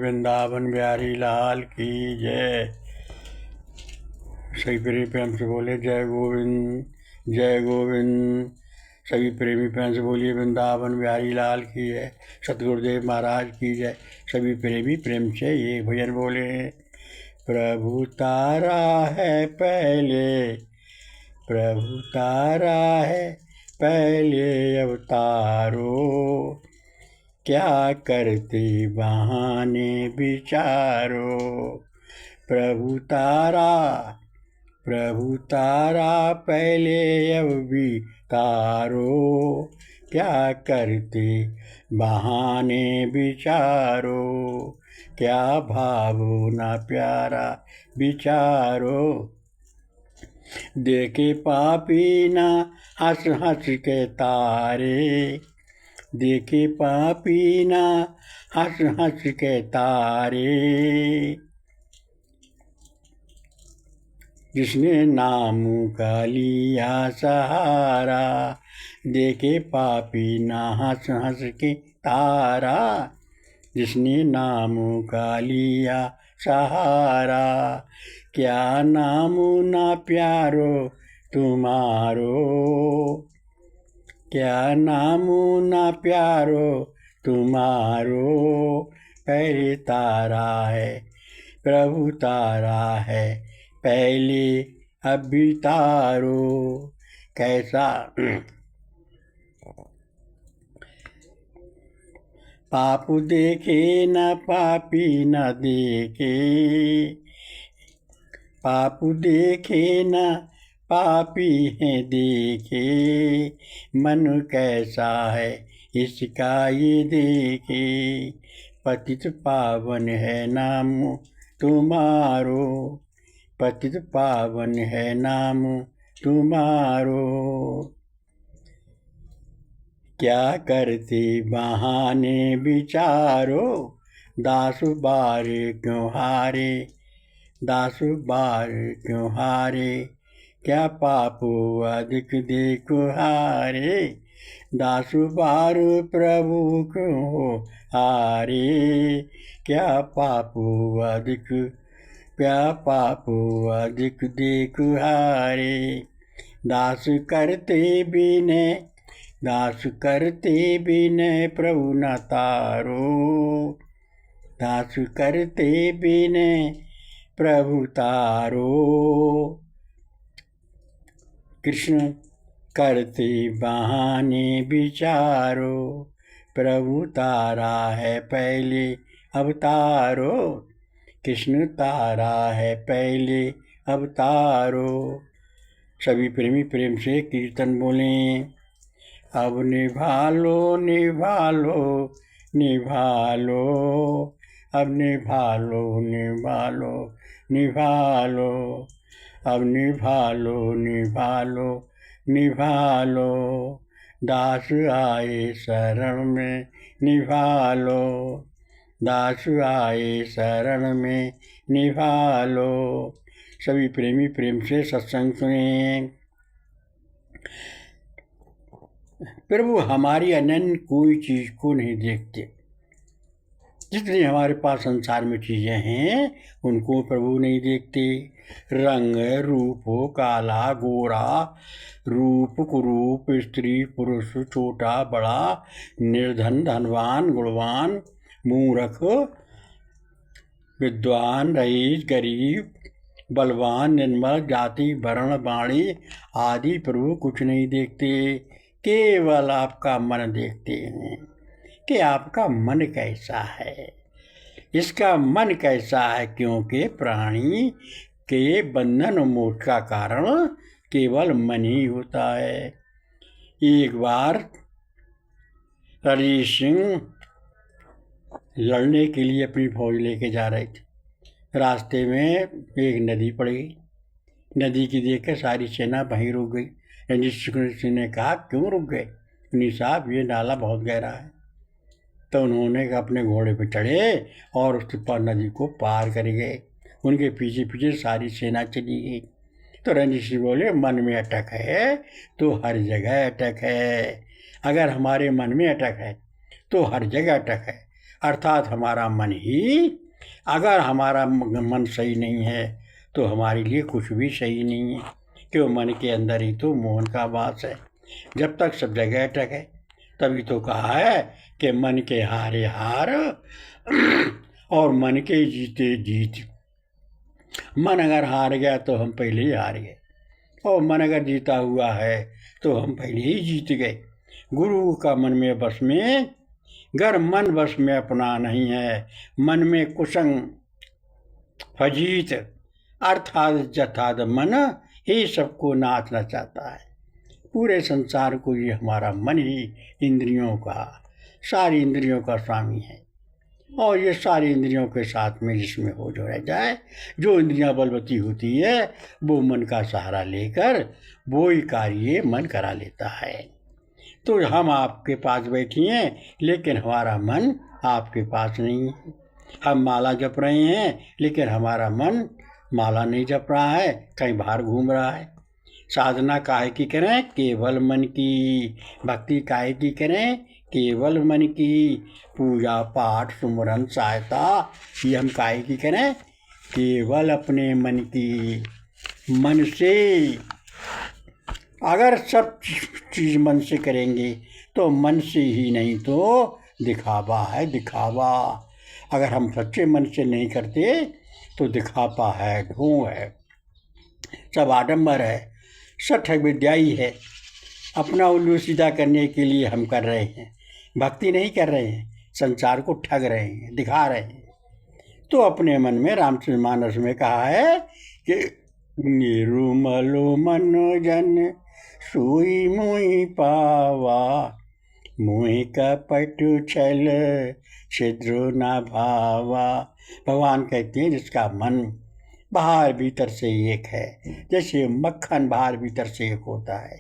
वृंदावन बिहारी लाल की जय। सभी प्रेमी प्रेम से बोले जय गोविंद जय गोविंद। सभी प्रेमी प्रेम से बोलिए वृंदावन बिहारी लाल की जय, सतगुरुदेव महाराज की जय। सभी प्रेमी प्रेम से ये भजन बोले। प्रभु तारा है पहले, प्रभु तारा है पहले अवतारो, क्या करते बहाने विचारो। प्रभु तारा पहले अवतारो, क्या करते बहाने विचारो। क्या भावो ना प्यारा विचारो, देखे पापी ना हंस हंस के तारे, देखे पापी ना हंस हंस के तारे। जिसने नाम का लिया सहारा, देखे पापी ना हंस हंस के तारा। जिसने नाम का लिया सहारा, क्या नाम ना प्यारो तुम्हारो, क्या नाम ना प्यारो तुम्हारो। पहले तारा है प्रभु तारा है पहले अभी तारो। कैसा पाप देखे न पापी न देखे, पाप देखे न पापी है देखे। मन कैसा है इसका ये देखे, पतित पावन है नाम तुम्हारो, पतित पावन है नाम तुम्हारो। क्या करते बहाने विचारो, दास बार क्यों हारे, दास बार क्यों हारे। क्या पापो अधिक देखो हारे, दास बार प्रभु क्यों हो हारे। क्या पापो अधिक, क्या पापो अधिक देखो हारे। दास करते बिने, दास करते बिनय प्रभु न तारो, दास करते बिनय प्रभु तारो। कृष्ण करते बहाने विचारो, प्रभु तारा है पहले अवतारो। कृष्ण तारा है पहले अवतारो। सभी प्रेमी प्रेम से कीर्तन बोलें। अब निभा लो निभा लो निभा लो, अब निभा लो निभा लो निभा लो, अब निभा लो निभा लो निभा लो। दास आए शरण में निभा लो, दास आए शरण में निभा लो। सभी प्रेमी प्रेम से सत्संग सुने। प्रभु हमारी अनन्य कोई चीज़ को नहीं देखते। जितनी हमारे पास संसार में चीज़ें हैं उनको प्रभु नहीं देखते। रंग रूप काला गोरा, रूप कुरूप, स्त्री पुरुष, छोटा बड़ा, निर्धन धनवान गुणवान, मूर्ख विद्वान, रईस गरीब, बलवान निर्मल, जाति वर्ण वाणी आदि प्रभु कुछ नहीं देखते। केवल आपका मन देखते हैं कि आपका मन कैसा है, इसका मन कैसा है। क्योंकि प्राणी के बंधन और मोक्ष का कारण केवल मन ही होता है। एक बार रणजीत सिंह लड़ने के लिए अपनी फौज लेके जा रहे थे। रास्ते में एक नदी पड़ गई। नदी की देखकर सारी सेना वहीं रुक गई। रणजीत सिंह ने कहा क्यों रुक गए? नहीं साहब ये नाला बहुत गहरा है। तो उन्होंने अपने घोड़े पर चढ़े और उस पर नदी को पार कर गए। उनके पीछे पीछे सारी सेना चली गई। तो रणजीत सिंह बोले मन में अटक है तो हर जगह अटक है। अगर हमारे मन में अटक है तो हर जगह अटक है। अर्थात हमारा मन ही, अगर हमारा मन सही नहीं है तो हमारे लिए कुछ भी सही नहीं है, क्यों मन के अंदर ही तो मोहन का वास है। जब तक सब जगह टके, तभी तो कहा है कि मन के हारे हार और मन के जीते जीत। मन अगर हार गया तो हम पहले ही हार गए, और मन अगर जीता हुआ है तो हम पहले ही जीत गए। गुरु का मन में बस में, गर मन बस में अपना नहीं है, मन में कुसंग फजीत, अर्थात जथाद मन ही सबको नाचना चाहता है। पूरे संसार को ये हमारा मन ही इंद्रियों का, सारी इंद्रियों का स्वामी है, और ये सारी इंद्रियों के साथ में जिसमें हो जो रह जाए, जो इंद्रियां बलवती होती है वो मन का सहारा लेकर वो ही कार्य मन करा लेता है। तो हम आपके पास बैठे हैं लेकिन हमारा मन आपके पास नहीं है। हम माला जप रहे हैं लेकिन हमारा मन माला नहीं जप रहा है, कहीं बाहर घूम रहा है। साधना काहे की करें? केवल मन की। भक्ति काहे की करें? केवल मन की। पूजा पाठ सुमरन सहायता ये हम काहे की करें? केवल अपने मन की। मन से अगर सब चीज़ मन से करेंगे तो मन से ही नहीं तो दिखावा है, दिखावा। अगर हम सच्चे मन से नहीं करते तो दिखावा है, ढोंग है, सब आडंबर है, सब ठग विद्याई है। अपना उल्लू सीधा करने के लिए हम कर रहे हैं, भक्ति नहीं कर रहे हैं, संसार को ठग रहे हैं, दिखा रहे हैं। तो अपने मन में रामचरितमानस में कहा है कि निरुमलो मनोजन सोई मोहि पावा, मोहि कपट छल छिद्र ना भावा। भगवान कहते हैं जिसका मन बाहर भीतर से एक है, जैसे मक्खन बाहर भीतर से एक होता है,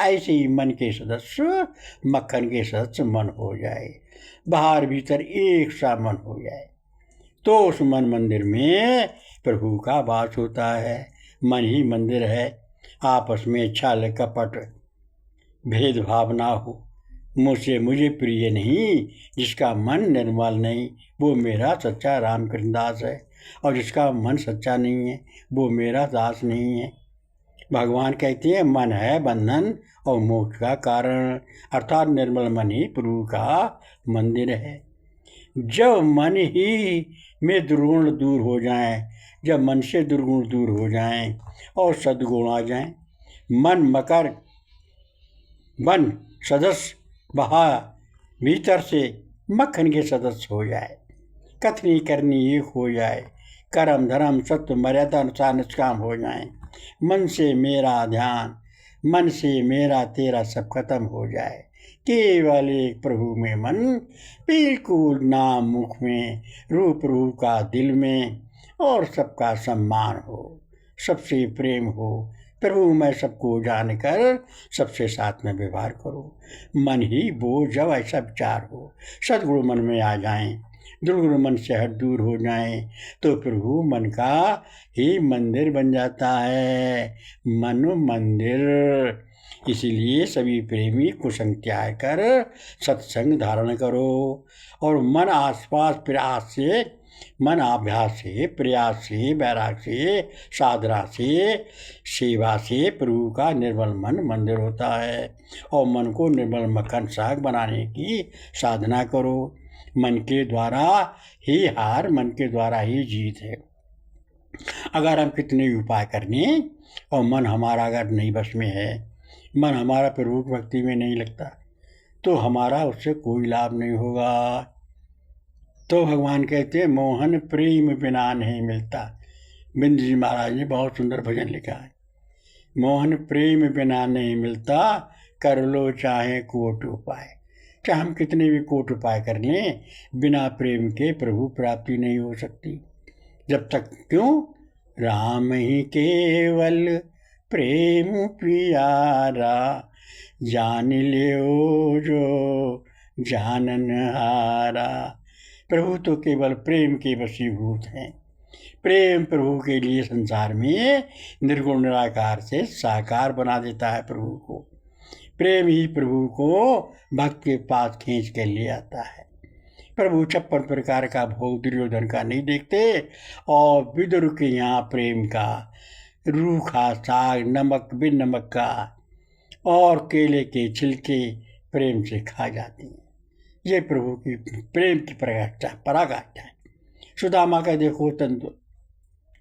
ऐसे ही मन के सदस्य मक्खन के सदस्य मन हो जाए, बाहर भीतर एक सा मन हो जाए, तो उस मन मंदिर में प्रभु का वास होता है। मन ही मंदिर है। आपस में छल कपट भेदभाव ना हो। मुझसे मुझे प्रिय नहीं, जिसका मन निर्मल नहीं वो मेरा सच्चा रामकृष्णदास है, और जिसका मन सच्चा नहीं है वो मेरा दास नहीं है। भगवान कहते हैं मन है बंधन और मोक्ष का कारण, अर्थात निर्मल मन ही प्रभु का मंदिर है। जब मन ही में दुर्गुण दूर हो जाएं, जब मन से दुर्गुण दूर हो जाएं और सद्गुण आ जाएं, मन सदस्य बहा भीतर से मक्खन के सदस्य हो जाए, कथनी करनी एक हो जाए, कर्म धर्म सत्य मर्यादा अनुसार निष्काम हो जाए, मन से मेरा ध्यान, मन से मेरा तेरा सब खत्म हो जाए, केवल एक प्रभु में मन, बिल्कुल नाम मुख में, रूप प्रभु का दिल में, और सबका सम्मान हो, सबसे प्रेम हो, प्रभु मैं सबको जानकर सबसे साथ में व्यवहार करो। मन ही वो जब ऐसा विचार हो, सद्गुरु मन में आ जाएं, दुर्गुरु मन से हट दूर हो जाएं, तो प्रभु मन का ही मंदिर बन जाता है, मन मंदिर। इसीलिए सभी प्रेमी कुसंग त्याग कर सत्संग धारण करो, और मन आसपास प्रयास से, मन अभ्यास से, प्रयास से, वैराग से, साधना से, सेवा से प्रभु का निर्मल मन मंदिर होता है। और मन को निर्मल मक्खन साग बनाने की साधना करो। मन के द्वारा ही हार, मन के द्वारा ही जीत है। अगर हम कितने भी उपाय कर लें और मन हमारा अगर नहीं बस में है, मन हमारा प्रभु की भक्ति में नहीं लगता, तो हमारा उससे कोई लाभ नहीं होगा। तो भगवान कहते हैं मोहन प्रेम बिना नहीं मिलता। बिंद जी महाराज ने बहुत सुंदर भजन लिखा है, मोहन प्रेम बिना नहीं मिलता, कर लो चाहे कोट उपाय। चाहे हम कितने भी कोट उपाय कर लें, बिना प्रेम के प्रभु प्राप्ति नहीं हो सकती। जब तक क्यों? राम ही केवल प्रेम प्यारा, जान लियो जो जानन हारा। प्रभु तो केवल प्रेम के वशीभूत हैं। प्रेम प्रभु के लिए संसार में निर्गुण निराकार से साकार बना देता है प्रभु को। प्रेम ही प्रभु को भक्त के पास खींच कर ले आता है। प्रभु 56 प्रकार का भोग दुर्योधन का नहीं देखते और विदुर के यहाँ प्रेम का रूखा साग नमक बिन नमक का और केले के छिलके प्रेम से खा जाती हैं। ये प्रभु की प्रेम की पराकाष्ठा है। सुदामा का देखो तंतु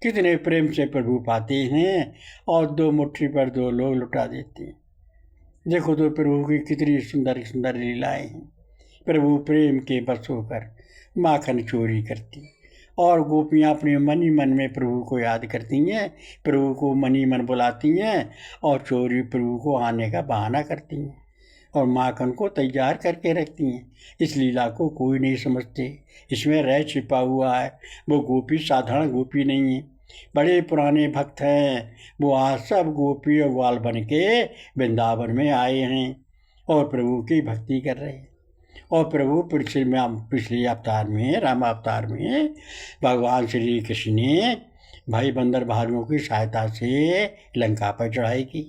कितने प्रेम से प्रभु पाते हैं और 2 मुट्ठी पर 2 लोग लुटा देते हैं। देखो तो प्रभु की कितनी सुंदर सुंदर लीलाएं हैं। प्रभु प्रेम के बस होकर माखन चोरी करती और गोपियाँ अपने मन ही मन में प्रभु को याद करती हैं, प्रभु को मन ही मन बुलाती हैं और चोरी प्रभु को आने का बहाना करती हैं और माखन को तैयार करके रखती हैं। इस लीला को कोई नहीं समझते, इसमें रह छिपा हुआ है। वो गोपी साधारण गोपी नहीं है, बड़े पुराने भक्त हैं। वो आज सब गोपी और ग्वाल बन के वृंदावन में आए हैं और प्रभु की भक्ति कर रहे हैं। और प्रभु पिछले अवतार में राम अवतार में भगवान श्री कृष्ण ने भाई बंदर भालुओं की सहायता से लंका पर चढ़ाई की।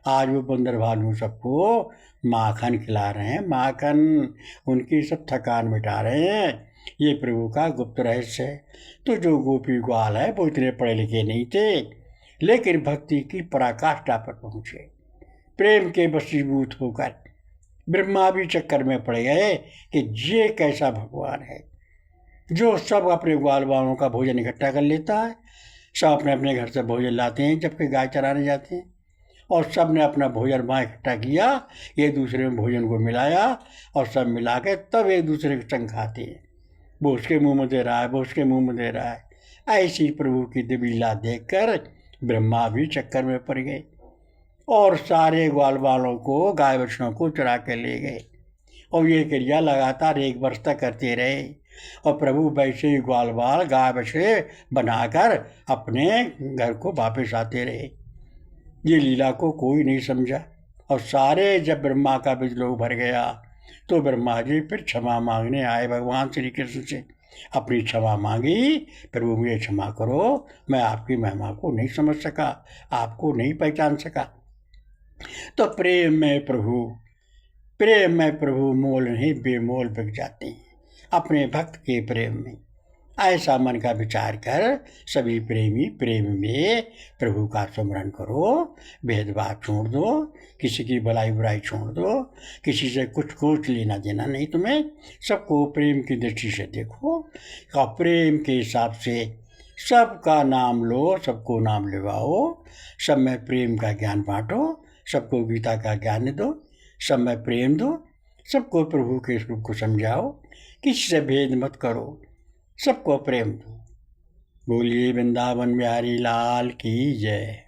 आज वो बंदर भालू सबको माखन खिला रहे हैं, माखन उनकी सब थकान मिटा रहे हैं। ये प्रभु का गुप्त रहस्य है। तो जो गोपी ग्वाल है वो इतने पढ़े लिखे नहीं थे, लेकिन भक्ति की पराकाष्ठा पर पहुँचे। प्रेम के वशीभूत होकर ब्रह्मा भी चक्कर में पड़ गए कि ये कैसा भगवान है जो सब अपने ग्वाल वालों का भोजन इकट्ठा कर लेता है। सब अपने अपने घर से भोजन लाते हैं जबकि गाय चराने जाते हैं और सब ने अपना भोजन वहाँ इकट्ठा किया, एक दूसरे में भोजन को मिलाया और सब मिला के तब एक दूसरे के संग खाते हैं। वो उसके मुँह में दे रहा है, वो उसके मुँह में दे रहा है। ऐसी प्रभु की दिव्य लीला देखकर ब्रह्मा भी चक्कर में पड़ गए और सारे ग्वाल वालों को गाय बछड़ों को चुरा के ले गए और ये क्रिया लगातार 1 वर्ष तक करते रहे और प्रभु वैसे ही ग्वाल बाल गाय बछड़े बनाकर अपने घर को वापस आते रहे। ये लीला को कोई नहीं समझा और सारे जब ब्रह्मा का बिजलोक भर गया तो ब्रह्मा जी फिर क्षमा मांगने आए भगवान श्री कृष्ण से। अपनी क्षमा मांगी, प्रभु मुझे क्षमा करो, मैं आपकी महिमा को नहीं समझ सका, आपको नहीं पहचान सका। तो प्रेम में प्रभु मोल नहीं बेमोल बिक जाते हैं अपने भक्त के प्रेम में। ऐसा मन का विचार कर सभी प्रेमी प्रेम में प्रभु का स्मरण करो। भेदभाव छोड़ दो, किसी की भलाई बुराई छोड़ दो, किसी से कुछ लेना देना नहीं तुम्हें। सबको प्रेम की दृष्टि से देखो और प्रेम के हिसाब से सबका नाम लो, सबको नाम लेवाओ, सब में प्रेम का ज्ञान बांटो, सबको गीता का ज्ञान दो, सब में प्रेम दो, सबको प्रभु के स्वरूप को समझाओ, किसी से भेद मत करो, सबको प्रेम दो। बोलिए वृंदावन बिहारी लाल की जय।